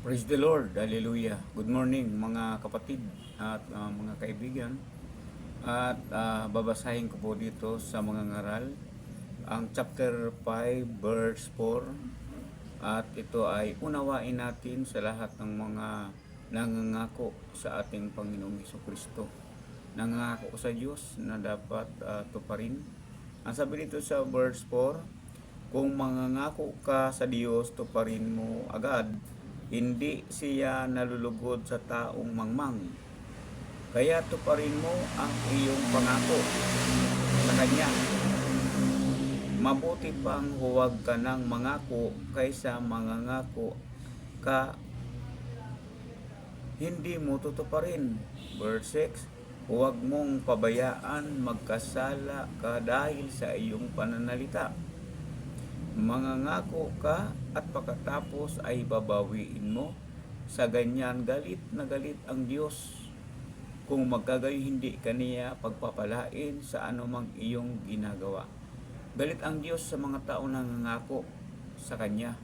Praise the Lord, Hallelujah. Good morning mga kapatid at mga kaibigan. At babasahin ko po dito sa mga ngaral ang chapter 5 verse 4. At ito ay unawain natin sa lahat ng mga nangangako sa ating Panginoong Hesukristo. Nangangako sa Diyos na dapat tuparin. Ang sabi dito sa verse 4, kung mangangako ka sa Diyos, tuparin mo agad. Hindi siya nalulugod sa taong mangmang. Kaya tuparin mo ang iyong pangako sa Kanya. Mabuti pang huwag ka ng mangako kaysa mangangako ka hindi mo tutuparin. Verse 6, huwag mong pabayaan magkasala ka dahil sa iyong pananalita. Mangangako ka at pagkatapos ay babawiin mo. Sa ganyan galit na galit ang Diyos kung magkagayo hindi kaniya pagpapalain sa anumang iyong ginagawa. Galit ang Diyos sa mga tao nangangako sa Kanya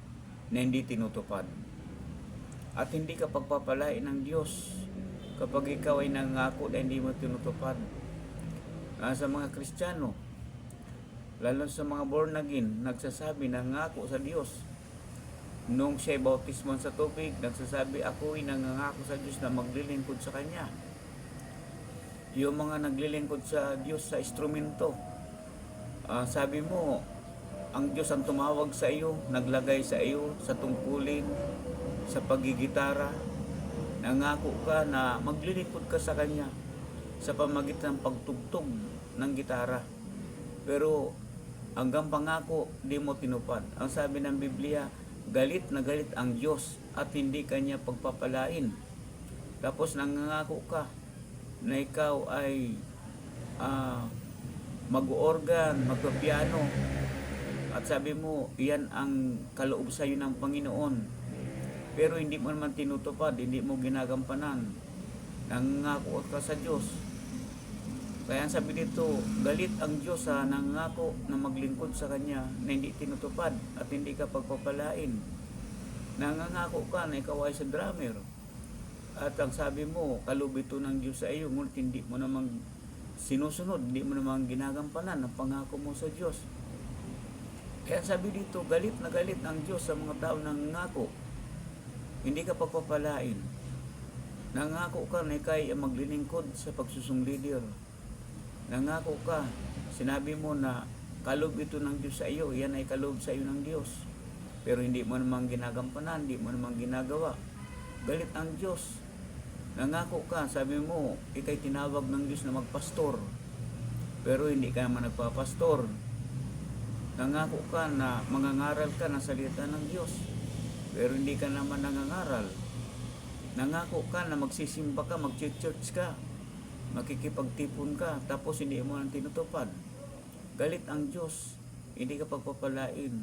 na hindi tinutupad. At hindi ka pagpapalain ng Diyos kapag ikaw ay nangangako na hindi mo tinutupad. Sa mga Kristiyano, lalo sa mga born again, nagsasabi nangako sa Diyos. Nung siya'y bautismon sa tubig, nagsasabi ako'y nangangako sa Diyos na maglilingkod sa Kanya. Yung mga naglilingkod sa Diyos sa instrumento, sabi mo, ang Diyos ang tumawag sa iyo, naglagay sa iyo sa tungkulin, sa pagigitara. Nangako ka na maglilingkod ka sa Kanya sa pamagitan ng pagtugtog ng gitara. Pero hanggang pangako, di mo tinupad. Ang sabi ng Biblia, galit na galit ang Diyos at hindi Kanya pagpapalain. Tapos nangangako ka na ikaw ay mag-organ, magpapiano. At sabi mo, iyan ang kaloob sa iyo ng Panginoon. Pero hindi mo naman tinutupad, hindi mo ginagampanan. Nangangako ka sa Diyos. Kaya ang sabi dito, galit ang Diyos sa nangako na maglingkod sa Kanya na hindi tinutupad at hindi ka pagpapalain. Nangangako ka na ikaw ay sa drummer. At ang sabi mo, kaloob ito ng Diyos sa iyo, ngunit hindi mo namang sinusunod, hindi mo namang ginagampanan ang pangako mo sa Diyos. Kaya sabi dito, galit na galit ang Diyos sa mga tao nangangako. Hindi ka pagpapalain. Nangako ka na ikaw ay maglilingkod sa pagsusunglidir. Nangako ka, sinabi mo na kaloob ito ng Diyos sa iyo, yan ay kaloob sa iyo ng Diyos. Pero hindi mo namang ginagampanan, hindi mo namang ginagawa. Galit ang Diyos. Nangako ka, sabi mo, ikay tinawag ng Diyos na magpastor. Pero hindi ka naman nagpapastor. Nangako ka na mangangaral ka ng salita ng Diyos. Pero hindi ka naman nangangaral. Nangako ka na magsisimba ka, mag-church ka, makikipagtipon ka, tapos hindi mo nang tinutupad. Galit ang Diyos, hindi ka pagpapalain.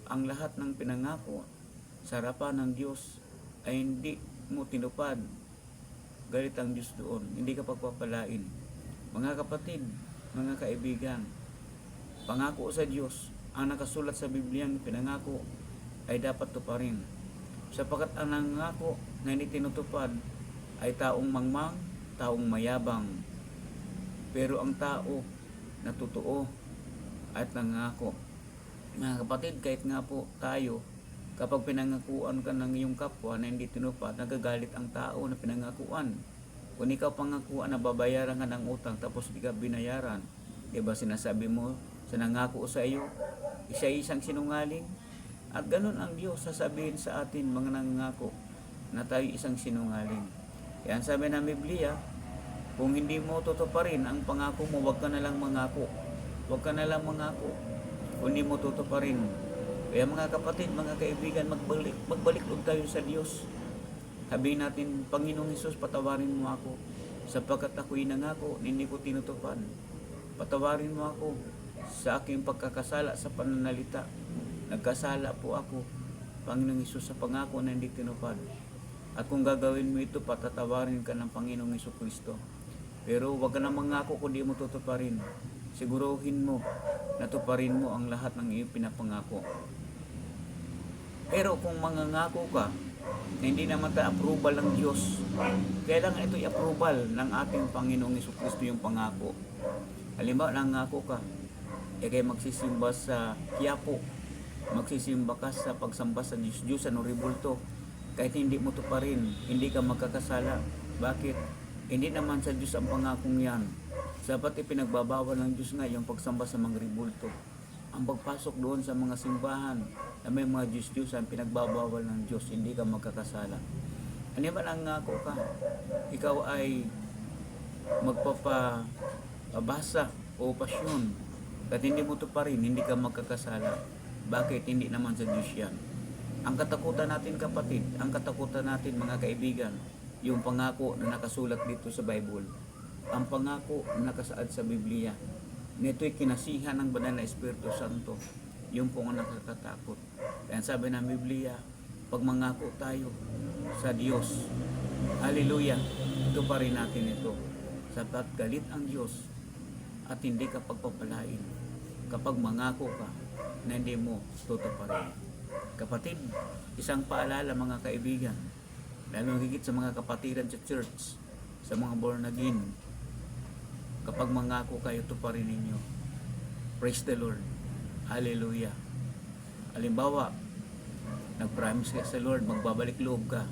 Ang lahat ng pinangako sa harapan ng Diyos ay hindi mo tinupad. Galit ang Diyos doon, hindi ka pagpapalain. Mga kapatid, mga kaibigan, pangako sa Diyos, ang nakasulat sa Biblia ng pinangako ay dapat tuparin. Sapagkat ang nangako na hindi tinutupad ay taong mangmang, taong mayabang. Pero ang tao na totoo at nangako. Mga kapatid, kahit nga po tayo, kapag pinangakuan ka ng iyong kapwa na hindi tinupad, nagagalit ang tao na pinangakuan. Kung ikaw pangakuan na babayaran ka ng utang tapos di ka binayaran, diba sinasabi mo sa nangako sa iyo, siya isang sinungaling? At ganun ang Diyos sasabihin sa atin mga nangako na tayo isang sinungaling. Yan sabi ng Biblia, kung hindi mo tutuparin ang pangako mo, wag ka na lang mangako. Wag ka na lang mangako kung hindi mo tutuparin. Kaya mga kapatid, mga kaibigan, magbalik tayo sa Diyos. Sabihin natin, Panginoong Hesus, patawarin mo ako sapagkat ako'y nangako, hindi ko tinutupad. Patawarin mo ako sa aking pagkakasala sa pananalita. Nagkasala po ako, Panginoong Hesus, sa pangako na hindi tinupad. At kung gagawin mo ito, patatawarin ka ng Panginoong Hesukristo. Pero wag ka na mangako kung di mo tutuparin. Siguruhin mo na tuparin mo ang lahat ng iyong pinapangako. Pero kung mangangako ka na hindi naman tayo approval ng Diyos. Kailangan ito i-approval ng ating Panginoong Jesucristo yung pangako. Halimbawa, nangako ka, kaya magsisimba sa Quiapo, magsisimba ka sa pagsamba sa Diyos ano ribulto, kahit hindi mo to pa rin, hindi ka magkakasala. Bakit? Hindi naman sa Diyos ang pangakong yan. Sapat ipinagbabawal ng Diyos nga yung pagsamba sa mga ribulto. Ang pagpasok doon sa mga simbahan na may mga Diyos ang pinagbabawal ng Diyos, hindi ka magkakasala. Ano ba nangako ka? Ikaw ay magpapabasa o pasyon, at hindi mo to pa rin, hindi ka magkakasala. Bakit? Hindi naman sa Diyos yan. Ang katakutan natin kapatid, ang katakutan natin mga kaibigan, yung pangako na nakasulat dito sa Bible, ang pangako na nakasaad sa Biblia, nito'y kinasihan ng banal na Espiritu Santo, yung po ang nakakatakot. Kaya sabi ng Biblia, pag mangako tayo sa Diyos, hallelujah, ito pa rin natin ito. Sapat galit ang Diyos at hindi ka pagpapalain kapag mangako ka na hindi mo tutuparin. Kapatid, isang paalala mga kaibigan, lalo higit sa mga kapatiran sa church, sa mga born again, kapag mangako kayo, tuparin ninyo. Praise the Lord. Hallelujah. Halimbawa, nag-promise ka sa Lord, magbabalik loob ka.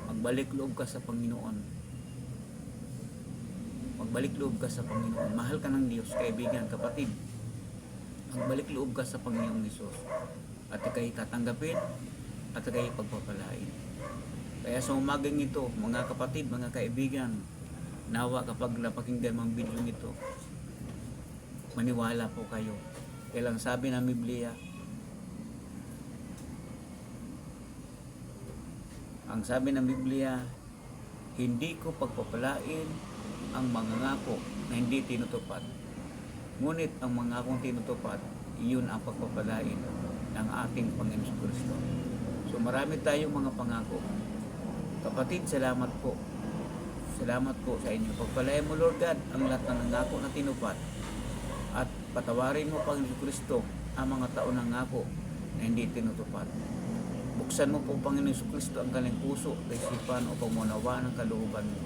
Magbalik loob ka sa Panginoon. Magbalik loob ka sa Panginoon. Mahal ka ng Diyos, kaibigan, kapatid. Magbalik loob ka sa Panginoong Hesus. At ikay tatanggapin at ikay pagpapalain. Kaya sa umagang ito, mga kapatid, mga kaibigan, nawa kapag napakinggan mong video ito, maniwala po kayo. Kaya lang sabi ng Biblia, ang sabi ng Biblia, hindi ko pagpapalain ang mangangako na hindi tinutupad. Ngunit ang mangakong tinutupad, iyon ang pagpapalain ng ating Panginoon Kristo. So marami tayong mga pangako. Kapatid, salamat po. Salamat po sa inyo. Pagpalain mo, Lord God, ang lahat ng nangako na tinupad. At patawarin mo, Panginoon Kristo, ang mga taon ng ngako na hindi tinutupad. Buksan mo po, Panginoon Kristo, ang kanilang puso, kaisipan o pagmunawa ng kalooban mo.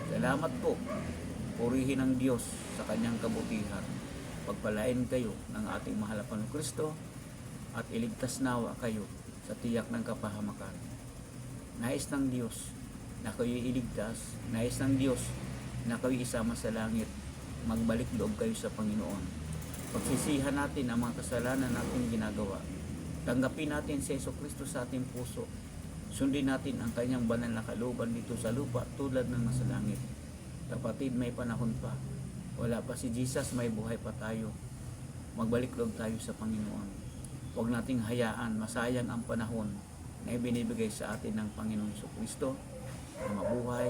Salamat po. Purihin ang Diyos sa kanyang kabutihan. Pagpalain kayo ng ating mahal na Panginoon Kristo at iligtas nawa kayo sa tiyak ng kapahamakan. Nais ng Diyos na kayo'y iligtas. Nais ng Diyos na kayo'y isama sa langit. Magbalik loob kayo sa Panginoon. Pagsisihan natin ang mga kasalanan natin ginagawa. Tanggapin natin si Jesucristo sa ating puso. Sundin natin ang kanyang banal na kalooban dito sa lupa tulad ng nasa langit. Kapatid, may panahon pa. Wala pa si Jesus, may buhay pa tayo. Magbalik loob tayo sa Panginoon. Huwag nating hayaan masayang ang panahon na ibinibigay sa atin ng Panginoon Jesucristo na mabuhay.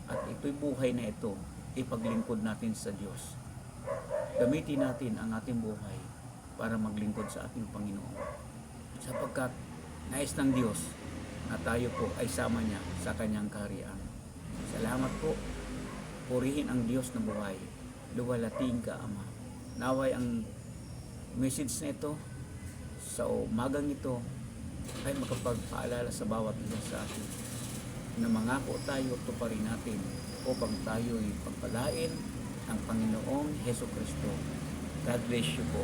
At ito'y buhay na ito, ipaglingkod natin sa Diyos. Gamitin natin ang ating buhay para maglingkod sa ating Panginoon. Sapagkat nais ng Diyos na tayo po ay sama niya sa kanyang kaharian. Salamat po. Purihin ang Diyos na buhay. Luwalating ka, Ama. Naway ang message na ito sa umagang ito ay makapagpaalala sa bawat isa sa atin na mangako tayo, tuparin natin upang tayo'y pagpalain ng Panginoong Hesus Kristo. God bless you po.